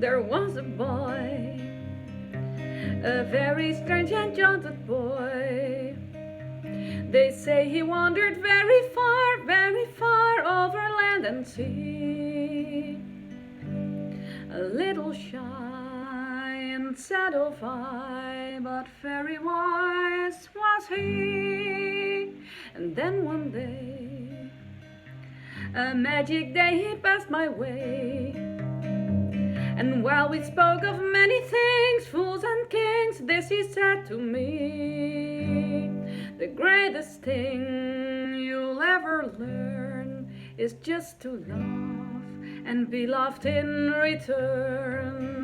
There was a boy, a very strange and enchanted boy. They say he wandered very far over land and sea. A little shy and sad of eye, but very wise was he. And then one day, a magic day, he passed my way. And while we spoke of many things, fools and kings, this he said to me: the greatest thing you'll ever learn is just to love and be loved in return.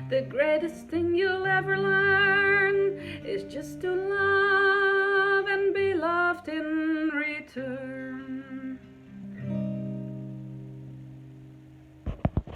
The greatest thing you'll ever learn is just to love